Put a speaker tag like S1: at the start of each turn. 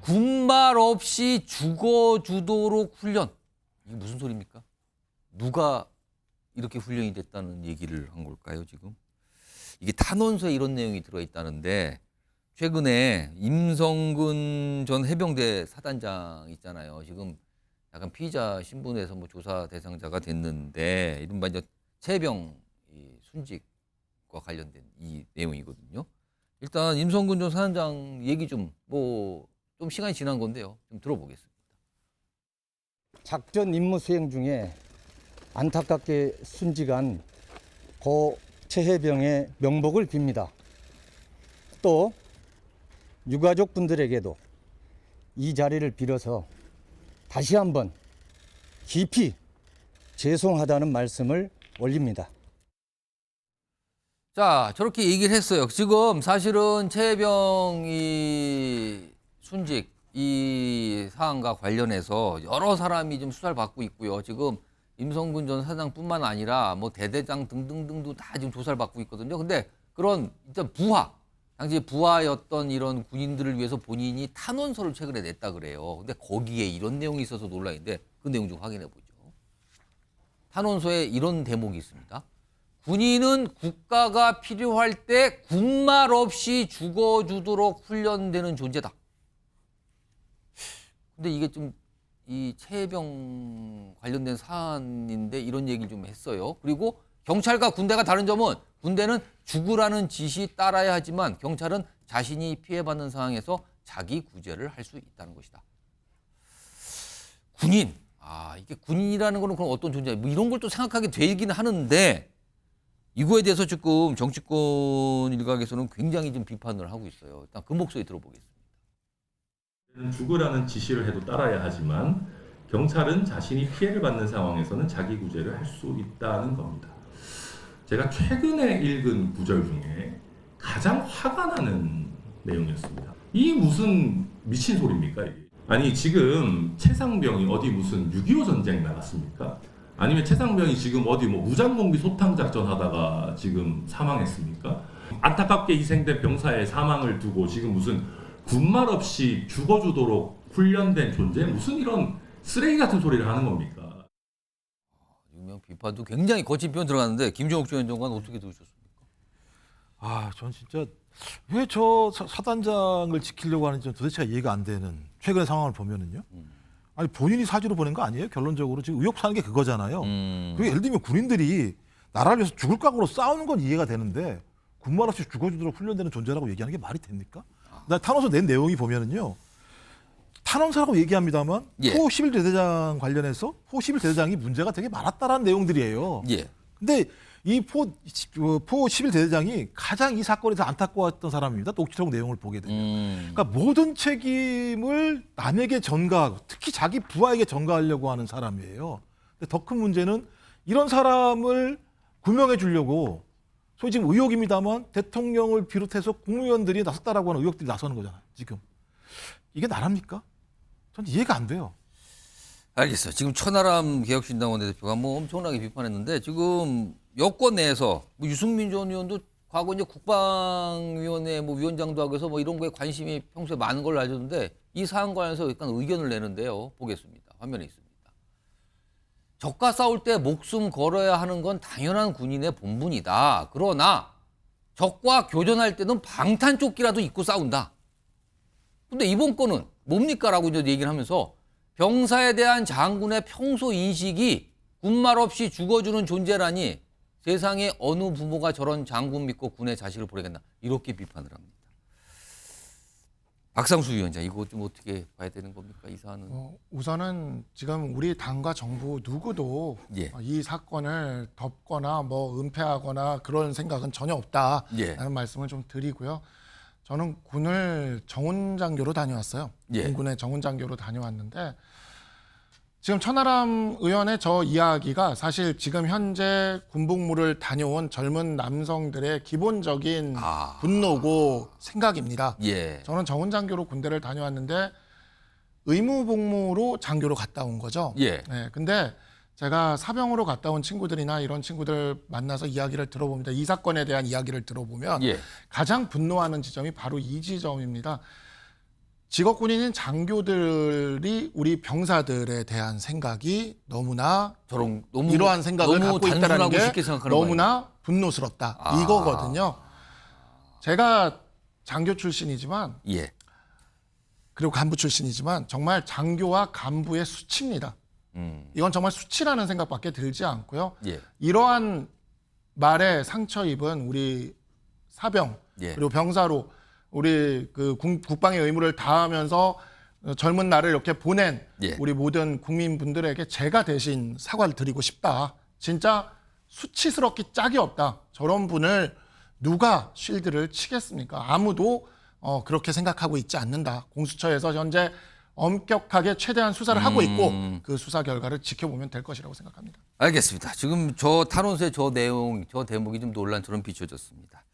S1: 군말 없이 죽어주도록 훈련. 이게 무슨 소리입니까? 누가 이렇게 훈련이 됐다는 얘기를 한 걸까요, 지금? 이게 탄원서에 이런 내용이 들어있다는데 최근에 임성근 전 해병대 사단장 있잖아요. 지금 약간 피의자 신분에서 뭐 조사 대상자가 됐는데 이른바 이제 체병 순직과 관련된 이 내용이거든요. 일단 임성근 전 사단장 얘기 좀 시간이 지난 건데요. 좀 들어보겠습니다.
S2: 작전 임무 수행 중에 안타깝게 순직한 고 최해병의 명복을 빕니다. 또 유가족 분들에게도 이 자리를 빌어서 다시 한번 깊이 죄송하다는 말씀을 올립니다.
S1: 자, 저렇게 얘기를 했어요. 지금 사실은 최해병 순직 이 사안과 관련해서 여러 사람이 좀 수사를 받고 있고요. 지금 임성근 전 사장뿐만 아니라 뭐 대대장 등등등도 다 지금 조사를 받고 있거든요. 근데 그런 일단 당시 부하였던 이런 군인들을 위해서 본인이 탄원서를 최근에 냈다 그래요. 근데 거기에 이런 내용이 있어서 논란인데 그 내용 좀 확인해 보죠. 탄원서에 이런 대목이 있습니다. 군인은 국가가 필요할 때 군말 없이 죽어주도록 훈련되는 존재다. 근데 이게 좀 이 최해병 관련된 사안인데 이런 얘기를 좀 했어요. 그리고 경찰과 군대가 다른 점은 군대는 죽으라는 지시 따라야 하지만 경찰은 자신이 피해받는 상황에서 자기 구제를 할 수 있다는 것이다. 군인. 이게 군인이라는 거는 그럼 어떤 존재야? 뭐 이런 걸 또 생각하게 되긴 하는데 이거에 대해서 지금 정치권 일각에서는 굉장히 좀 비판을 하고 있어요. 일단 그 목소리 들어보겠습니다.
S3: 죽으라는 지시를 해도 따라야 하지만 경찰은 자신이 피해를 받는 상황에서는 자기 구제를 할 수 있다는 겁니다. 제가 최근에 읽은 구절 중에 가장 화가 나는 내용이었습니다. 이 무슨 미친 소리입니까? 이게? 아니 지금 최상병이 어디 무슨 6.25 전쟁 나갔습니까? 아니면 최상병이 지금 어디 뭐 무장공비 소탕 작전 하다가 지금 사망했습니까? 안타깝게 희생된 병사의 사망을 두고 지금 무슨 군말 없이 죽어주도록 훈련된 존재? 무슨 이런 쓰레기 같은 소리를 하는 겁니까?
S1: 유명 비판도 굉장히 거친 표현 들어갔는데 김종욱 전 장관 어떻게 들으셨습니까?
S4: 전 진짜 왜 저 사단장을 지키려고 하는지 도대체가 이해가 안 되는 최근의 상황을 보면은요. 아니 본인이 사주로 보낸 거 아니에요? 결론적으로 지금 의혹 사는 게 그거잖아요. 그리고 예를 들면 군인들이 나라를 위해서 죽을 각오로 싸우는 건 이해가 되는데 군말 없이 죽어주도록 훈련되는 존재라고 얘기하는 게 말이 됩니까? 나 탄원서 낸 내용이 보면은요. 탄원서라고 얘기합니다만 포 11대대장 관련해서 포 11대대장이 문제가 되게 많았다라는 내용들이에요.
S1: 예.
S4: 근데 이 포 11대대장이 가장 이 사건에서 안타까웠던 사람입니다. 녹취록 내용을 보게 되면. 그러니까 모든 책임을 남에게 전가하고 특히 자기 부하에게 전가하려고 하는 사람이에요. 근데 더 큰 문제는 이런 사람을 구명해 주려고 소위 지금 의혹입니다만 대통령을 비롯해서 국무위원들이 나섰다라고 하는 의혹들이 나서는 거잖아요. 지금. 이게 나랍니까? 전 이해가 안 돼요.
S1: 알겠어요. 지금 천하람 개혁신당 원내대표가 엄청나게 비판했는데 지금 여권 내에서 유승민 전 의원도 과거 이제 국방위원회 위원장도 하고 해서 이런 거에 관심이 평소에 많은 걸로 알려졌는데 이 사안 관련해서 약간 의견을 내는데요. 보겠습니다. 화면에 있습니다. 적과 싸울 때 목숨 걸어야 하는 건 당연한 군인의 본분이다. 그러나 적과 교전할 때는 방탄조끼라도 입고 싸운다. 근데 이번 건은 뭡니까? 라고 이제 얘기를 하면서 병사에 대한 장군의 평소 인식이 군말 없이 죽어주는 존재라니 세상에 어느 부모가 저런 장군 믿고 군에 자식을 보내겠나 이렇게 비판을 합니다. 박상수 위원장 이거 좀 어떻게 봐야 되는 겁니까? 이 사안은.
S5: 우선은 지금 우리 당과 정부 누구도 이 사건을 덮거나 은폐하거나 그런 생각은 전혀 없다라는 말씀을 좀 드리고요. 저는 군을 정훈장교로 다녀왔어요. 공군의 정훈장교로 다녀왔는데 지금 천하람 의원의 저 이야기가 사실 지금 현재 군복무를 다녀온 젊은 남성들의 기본적인 분노고 생각입니다. 저는 정훈장교로 군대를 다녀왔는데 의무복무로 장교로 갔다 온 거죠. 근데 제가 사병으로 갔다 온 친구들이나 이런 친구들 만나서 이야기를 들어봅니다. 이 사건에 대한 이야기를 들어보면 가장 분노하는 지점이 바로 이 지점입니다. 직업 군인인 장교들이 우리 병사들에 대한 생각이 너무나
S1: 저런 너무
S5: 이러한 생각을
S1: 너무
S5: 갖고 있다는
S1: 단순하고
S5: 게
S1: 쉽게 생각하는 거
S5: 너무나 분노스럽다.
S1: 아.
S5: 이거거든요. 제가 장교 출신이지만
S1: 예.
S5: 그리고 간부 출신이지만 정말 장교와 간부의 수치입니다. 이건 정말 수치라는 생각밖에 들지 않고요.
S1: 예.
S5: 이러한 말에 상처 입은 우리 사병
S1: 예.
S5: 그리고 병사로 우리 그 국방의 의무를 다하면서 젊은 날을 이렇게 보낸
S1: 예.
S5: 우리 모든 국민분들에게 제가 대신 사과를 드리고 싶다. 진짜 수치스럽기 짝이 없다. 저런 분을 누가 쉴드를 치겠습니까? 아무도 그렇게 생각하고 있지 않는다. 공수처에서 현재 엄격하게 최대한 수사를 하고 있고 그 수사 결과를 지켜보면 될 것이라고 생각합니다.
S1: 알겠습니다. 지금 저 탄원서의 저 내용, 저 대목이 좀 논란처럼 비춰졌습니다.